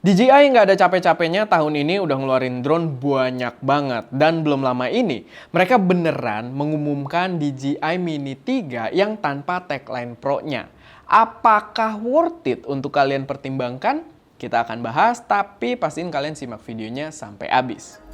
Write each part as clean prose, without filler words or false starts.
DJI nggak ada capek-capeknya tahun ini udah ngeluarin drone banyak banget. Dan belum lama ini, mereka beneran mengumumkan DJI Mini 3 yang tanpa tagline Pro-nya. Apakah worth it untuk kalian pertimbangkan? Kita akan bahas, tapi pastiin kalian simak videonya sampai habis.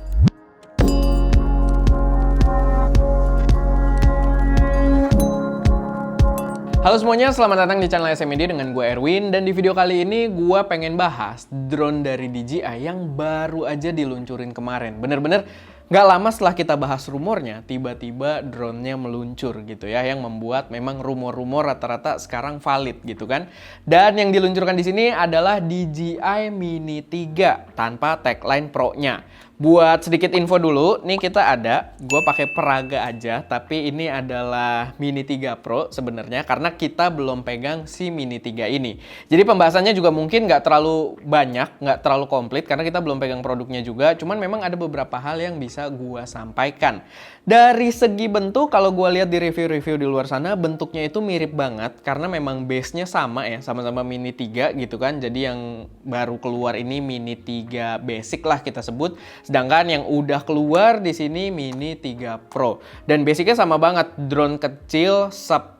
Halo semuanya, selamat datang di channel SMD dengan gue Erwin. Dan di video kali ini gue pengen bahas drone dari DJI yang baru aja diluncurin kemarin. Bener-bener gak lama setelah kita bahas rumornya, tiba-tiba drone-nya meluncur gitu ya. Yang membuat memang rumor-rumor rata-rata sekarang valid gitu kan. Dan yang diluncurkan di sini adalah DJI Mini 3 tanpa tagline Pro-nya. Buat sedikit info dulu, nih kita ada, gue pakai peraga aja, tapi ini adalah Mini 3 Pro sebenarnya karena kita belum pegang si Mini 3 ini. Jadi pembahasannya juga mungkin nggak terlalu banyak, nggak terlalu komplit karena kita belum pegang produknya juga. Cuman memang ada beberapa hal yang bisa gue sampaikan. Dari segi bentuk, kalau gue lihat di review-review di luar sana, bentuknya itu mirip banget karena memang base-nya sama ya, sama-sama Mini 3 gitu kan. Jadi yang baru keluar ini Mini 3 Basic lah kita sebut. Sedangkan yang udah keluar di sini Mini 3 Pro. Dan basicnya sama banget, drone kecil sub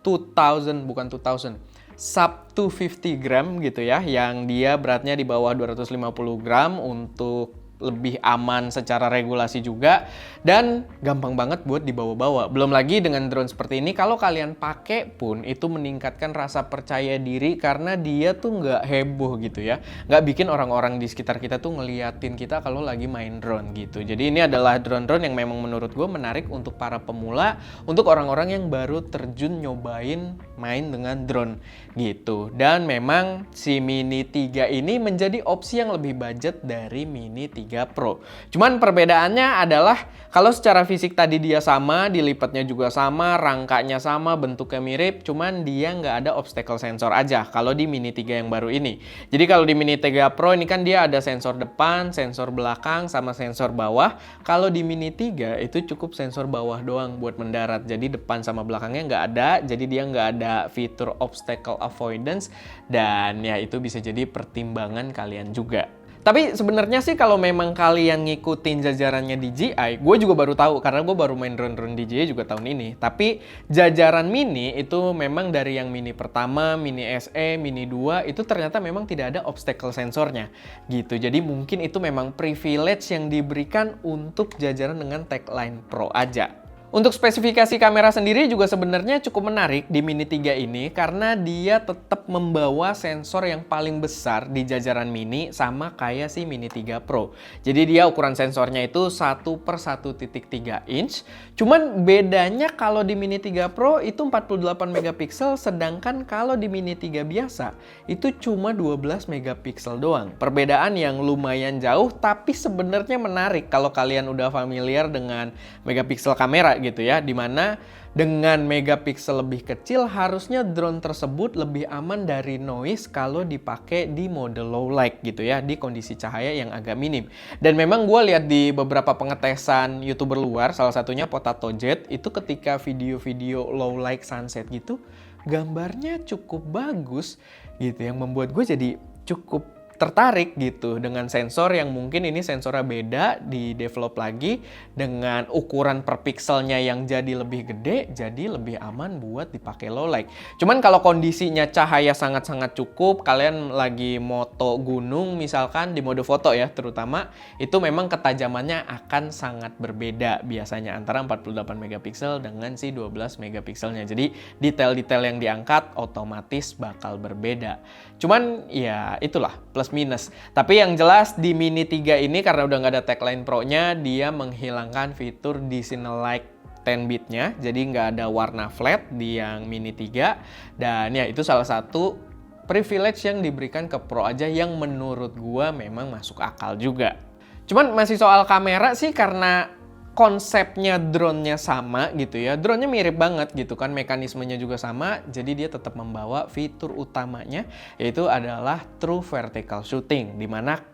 2000, bukan 2000, sub 250 gram gitu ya, yang dia beratnya di bawah 250 gram untuk lebih aman secara regulasi juga dan gampang banget buat dibawa-bawa. Belum lagi dengan drone seperti ini, kalau kalian pakai pun itu meningkatkan rasa percaya diri karena dia tuh nggak heboh gitu ya. Nggak bikin orang-orang di sekitar kita tuh ngeliatin kita kalau lagi main drone gitu. Jadi ini adalah drone-drone yang memang menurut gue menarik untuk para pemula, untuk orang-orang yang baru terjun nyobain main dengan drone gitu. Dan memang si Mini 3 ini menjadi opsi yang lebih budget dari Mini 3 Pro. Cuman perbedaannya adalah kalau secara fisik tadi dia sama, dilipatnya juga sama, rangkanya sama, bentuknya mirip, cuman dia nggak ada obstacle sensor aja kalau di Mini 3 yang baru ini. Jadi kalau di Mini 3 Pro ini kan dia ada sensor depan, sensor belakang, sama sensor bawah. Kalau di Mini 3 itu cukup sensor bawah doang buat mendarat. Jadi depan sama belakangnya nggak ada, jadi dia nggak ada fitur obstacle avoidance, dan ya itu bisa jadi pertimbangan kalian juga. Tapi sebenarnya sih kalau memang kalian ngikutin jajarannya DJI, gue juga baru tahu karena gue baru main drone-drone DJI juga tahun ini. Tapi jajaran Mini itu memang dari yang Mini pertama, Mini SE, Mini 2 itu ternyata memang tidak ada obstacle sensornya gitu. Jadi mungkin itu memang privilege yang diberikan untuk jajaran dengan tagline Pro aja. Untuk spesifikasi kamera sendiri juga sebenarnya cukup menarik di Mini 3 ini karena dia tetap membawa sensor yang paling besar di jajaran Mini sama kayak si Mini 3 Pro. Jadi dia ukuran sensornya itu 1/1.3 inch. Cuman bedanya kalau di Mini 3 Pro itu 48 megapiksel, sedangkan kalau di Mini 3 biasa itu cuma 12 megapiksel doang. Perbedaan yang lumayan jauh tapi sebenarnya menarik kalau kalian udah familiar dengan megapiksel kamera gitu ya, dimana dengan megapiksel lebih kecil harusnya drone tersebut lebih aman dari noise kalau dipakai di mode low light gitu ya, di kondisi cahaya yang agak minim. Dan memang gue lihat di beberapa pengetesan YouTuber luar, salah satunya Potato Jet, itu ketika video-video low light sunset gitu, gambarnya cukup bagus gitu, yang membuat gue jadi cukup tertarik gitu dengan sensor yang mungkin ini sensornya beda, di develop lagi dengan ukuran per pikselnya yang jadi lebih gede, jadi lebih aman buat dipakai low light. Cuman kalau kondisinya cahaya sangat-sangat cukup, kalian lagi moto gunung misalkan di mode foto ya terutama, itu memang ketajamannya akan sangat berbeda biasanya antara 48 megapiksel dengan si 12 megapikselnya. Jadi detail-detail yang diangkat otomatis bakal berbeda. Cuman ya itulah plus minus. Tapi yang jelas di Mini 3 ini karena udah nggak ada tagline Pro-nya, dia menghilangkan fitur Designer Like 10 bit-nya. Jadi nggak ada warna flat di yang Mini 3. Dan ya itu salah satu privilege yang diberikan ke Pro aja yang menurut gua memang masuk akal juga. Cuman masih soal kamera sih, karena konsepnya drone-nya sama gitu ya. Drone-nya mirip banget gitu kan, mekanismenya juga sama, jadi dia tetap membawa fitur utamanya yaitu adalah True Vertical Shooting, dimana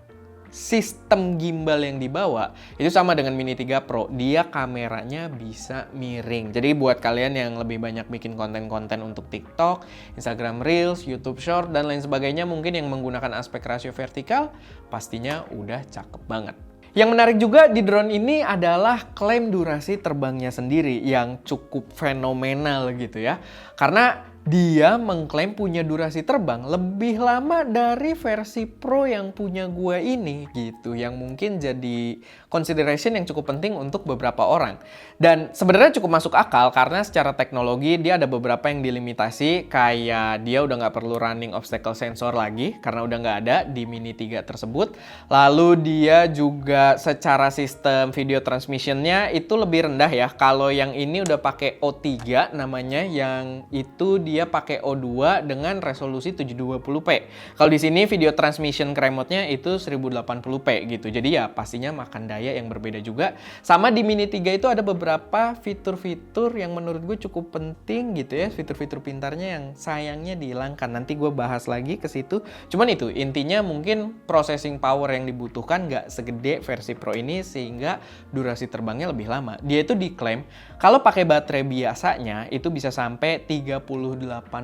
sistem gimbal yang dibawa itu sama dengan Mini 3 Pro, dia kameranya bisa miring. Jadi buat kalian yang lebih banyak bikin konten-konten untuk TikTok, Instagram Reels, YouTube Short, dan lain sebagainya, mungkin yang menggunakan aspek rasio vertikal, pastinya udah cakep banget. Yang menarik juga di drone ini adalah klaim durasi terbangnya sendiri yang cukup fenomenal gitu ya. Karena dia mengklaim punya durasi terbang lebih lama dari versi Pro yang punya gue ini gitu. Yang mungkin jadi consideration yang cukup penting untuk beberapa orang. Dan sebenarnya cukup masuk akal karena secara teknologi dia ada beberapa yang dilimitasi. Kayak dia udah nggak perlu running obstacle sensor lagi karena udah nggak ada di Mini 3 tersebut. Lalu dia juga secara sistem video transmissionnya itu lebih rendah ya. Kalau yang ini udah pakai O3 namanya, yang itu dia pakai O2 dengan resolusi 720p. Kalau di sini video transmission ke remote-nya itu 1080p gitu. Jadi ya pastinya makan daya yang berbeda juga. Sama di Mini 3 itu ada beberapa fitur-fitur yang menurut gue cukup penting gitu ya. Fitur-fitur pintarnya yang sayangnya dihilangkan. Nanti gue bahas lagi ke situ. Cuman itu intinya mungkin processing power yang dibutuhkan nggak segede versi Pro ini sehingga durasi terbangnya lebih lama. Dia itu diklaim kalau pakai baterai biasanya itu bisa sampai 38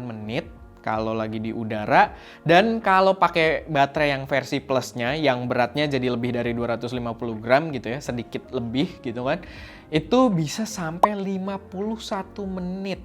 menit kalau lagi di udara, dan kalau pakai baterai yang versi plusnya yang beratnya jadi lebih dari 250 gram gitu ya, sedikit lebih gitu kan, itu bisa sampai 51 menit.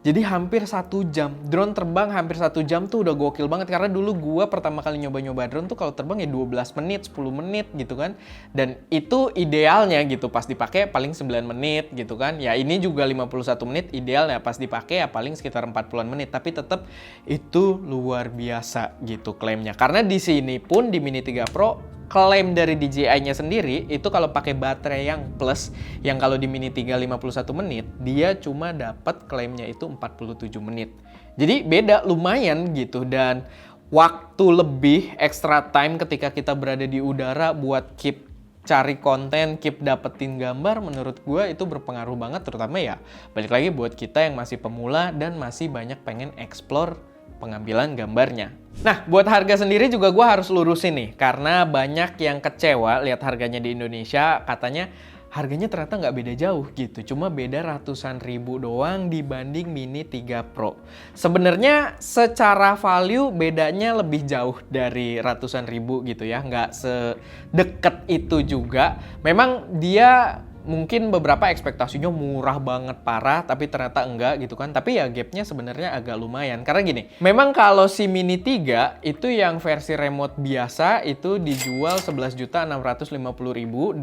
Jadi hampir 1 jam. Drone terbang hampir 1 jam tuh udah gokil banget. Karena dulu gua pertama kali nyoba-nyoba drone tuh kalau terbang ya 12 menit, 10 menit gitu kan. Dan itu idealnya gitu. Pas dipakai paling 9 menit gitu kan. Ya ini juga 51 menit idealnya. Pas dipakai ya paling sekitar 40-an menit. Tapi tetap itu luar biasa gitu klaimnya. Karena di sini pun di Mini 3 Pro klaim dari DJI-nya sendiri itu kalau pakai baterai yang plus, yang kalau di Mini 3 51 menit, dia cuma dapat klaimnya itu 47 menit. Jadi beda lumayan gitu, dan waktu lebih extra time ketika kita berada di udara buat keep cari konten, keep dapetin gambar, menurut gue itu berpengaruh banget, terutama ya balik lagi buat kita yang masih pemula dan masih banyak pengen explore pengambilan gambarnya. Nah, buat harga sendiri juga gue harus lurusin nih, karena banyak yang kecewa lihat harganya di Indonesia, katanya harganya ternyata nggak beda jauh gitu, cuma beda ratusan ribu doang dibanding Mini 3 Pro. Sebenarnya secara value bedanya lebih jauh dari ratusan ribu gitu ya, nggak sedekat itu juga. Memang dia mungkin beberapa ekspektasinya murah banget parah, tapi ternyata enggak gitu kan. Tapi ya gapnya sebenarnya agak lumayan. Karena gini, memang kalau si Mini 3 itu yang versi remote biasa itu dijual 11.650.000,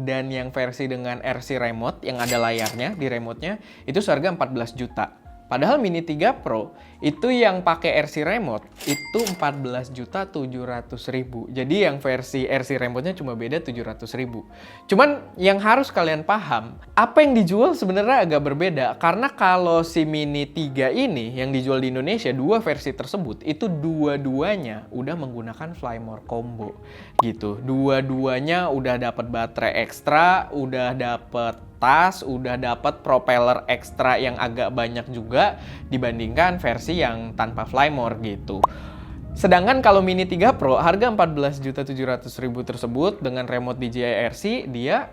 dan yang versi dengan RC remote yang ada layarnya di remote-nya itu seharga 14 juta. Padahal Mini 3 Pro itu yang pakai RC remote itu 14.700.000. Jadi yang versi RC remote-nya cuma beda 700.000. Cuman yang harus kalian paham, apa yang dijual sebenarnya agak berbeda. Karena kalau si Mini 3 ini yang dijual di Indonesia, dua versi tersebut itu dua-duanya udah menggunakan Flymore Combo gitu. Dua-duanya udah dapat baterai ekstra, udah dapat tas, udah dapat propeller ekstra yang agak banyak juga dibandingkan versi yang tanpa Flymore gitu. Sedangkan kalau Mini 3 Pro harga 14.700.000 tersebut dengan remote DJI RC, dia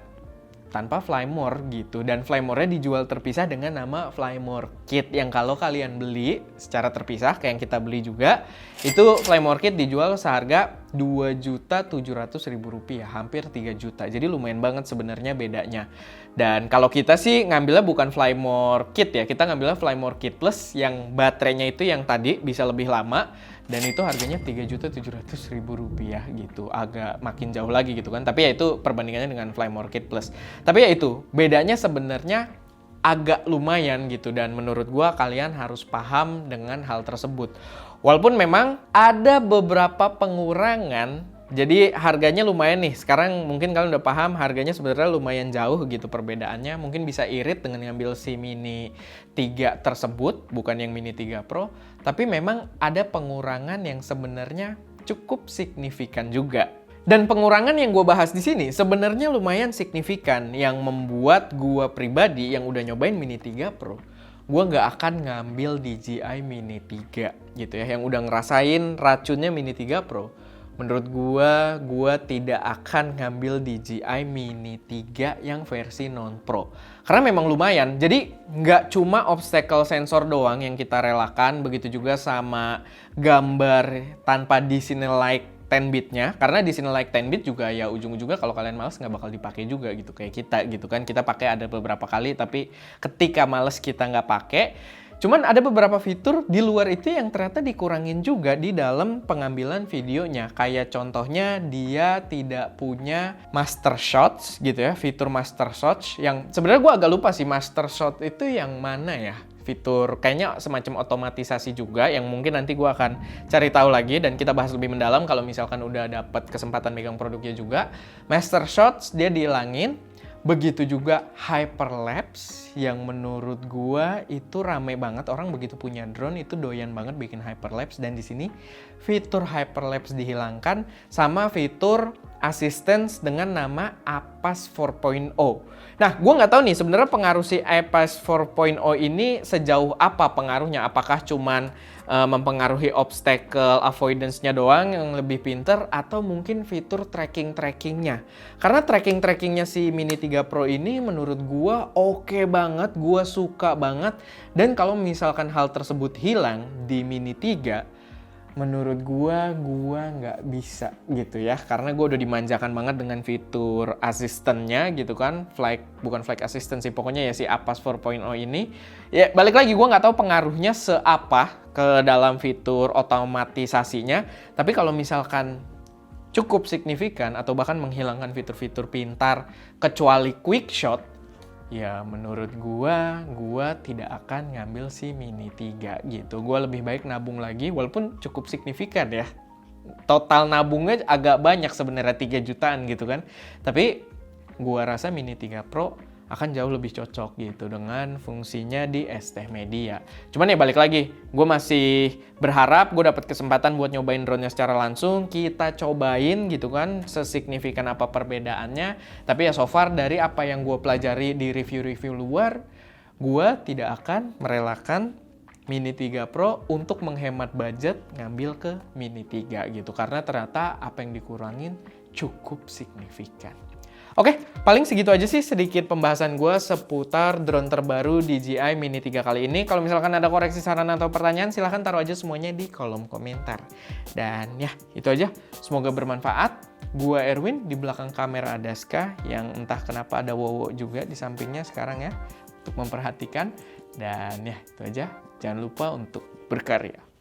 tanpa Flymore gitu, dan Flymore-nya dijual terpisah dengan nama Flymore Kit, yang kalau kalian beli secara terpisah kayak yang kita beli juga, itu Flymore Kit dijual seharga Rp2.700.000, hampir 3 juta. Jadi lumayan banget sebenarnya bedanya. Dan kalau kita sih ngambilnya bukan Flymore Kit ya, kita ngambilnya Flymore Kit Plus yang baterainya itu yang tadi bisa lebih lama, dan itu harganya Rp3.700.000 gitu. Agak makin jauh lagi gitu kan. Tapi ya itu perbandingannya dengan Flymore Kit Plus. Tapi ya itu bedanya sebenarnya agak lumayan gitu, dan menurut gua kalian harus paham dengan hal tersebut. Walaupun memang ada beberapa pengurangan, jadi harganya lumayan nih. Sekarang mungkin kalian udah paham harganya sebenarnya lumayan jauh gitu perbedaannya. Mungkin bisa irit dengan ngambil si Mini 3 tersebut, bukan yang Mini 3 Pro. Tapi memang ada pengurangan yang sebenarnya cukup signifikan juga. Dan pengurangan yang gue bahas di sini sebenarnya lumayan signifikan, yang membuat gue pribadi yang udah nyobain Mini 3 Pro, gue nggak akan ngambil DJI Mini 3 gitu ya. Yang udah ngerasain racunnya Mini 3 Pro, Menurut gua tidak akan ngambil DJI Mini 3 yang versi non-pro. Karena memang lumayan, jadi nggak cuma obstacle sensor doang yang kita relakan, begitu juga sama gambar tanpa Disney Like 10-bitnya. Karena Disney Like 10-bit juga ya ujung-ujungnya kalau kalian males nggak bakal dipakai juga gitu, kayak kita gitu kan. Kita pakai ada beberapa kali, tapi ketika males kita nggak pakai. Cuman ada beberapa fitur di luar itu yang ternyata dikurangin juga di dalam pengambilan videonya. Kayak contohnya dia tidak punya master shots gitu ya, fitur master shots yang sebenarnya gue agak lupa sih master shot itu yang mana ya. Fitur kayaknya semacam otomatisasi juga yang mungkin nanti gue akan cari tahu lagi dan kita bahas lebih mendalam kalau misalkan udah dapat kesempatan megang produknya juga. Master shots dia dihilangin. Begitu juga hyperlapse yang menurut gua itu rame banget, orang begitu punya drone itu doyan banget bikin hyperlapse, dan di sini fitur hyperlapse dihilangkan sama fitur assistance dengan nama APAS 4.0. Nah, gua nggak tahu nih sebenarnya pengaruh si APAS 4.0 ini sejauh apa pengaruhnya, apakah cuman mempengaruhi obstacle avoidance-nya doang yang lebih pinter atau mungkin fitur tracking-trackingnya. Karena tracking-trackingnya si Mini 3 Pro ini menurut gua oke banget, gua suka banget. Dan kalau misalkan hal tersebut hilang di Mini 3, menurut gua nggak bisa gitu ya, karena gua udah dimanjakan banget dengan fitur asistennya gitu kan, bukan flight assistant sih, pokoknya ya si APAS 4.0 ini. Ya balik lagi gua nggak tahu pengaruhnya seapa ke dalam fitur otomatisasinya, tapi kalau misalkan cukup signifikan atau bahkan menghilangkan fitur-fitur pintar kecuali quick shot, ya menurut gua tidak akan ngambil si Mini 3 gitu. Gua lebih baik nabung lagi, walaupun cukup signifikan ya. Total nabungnya agak banyak sebenarnya 3 jutaan gitu kan. Tapi gua rasa Mini 3 Pro akan jauh lebih cocok gitu dengan fungsinya di ST Media. Cuman ya balik lagi, gue masih berharap gue dapat kesempatan buat nyobain drone-nya secara langsung. Kita cobain gitu kan, sesignifikan apa perbedaannya. Tapi ya so far dari apa yang gue pelajari di review-review luar, gue tidak akan merelakan Mini 3 Pro untuk menghemat budget ngambil ke Mini 3 gitu. Karena ternyata apa yang dikurangin cukup signifikan. Oke, paling segitu aja sih sedikit pembahasan gue seputar drone terbaru DJI Mini 3 kali ini. Kalau misalkan ada koreksi, saran, atau pertanyaan, silahkan taruh aja semuanya di kolom komentar. Dan ya, itu aja. Semoga bermanfaat. Gue Erwin, di belakang kamera ada Ska, yang entah kenapa ada Wowo juga di sampingnya sekarang ya, untuk memperhatikan. Dan ya, itu aja. Jangan lupa untuk berkarya.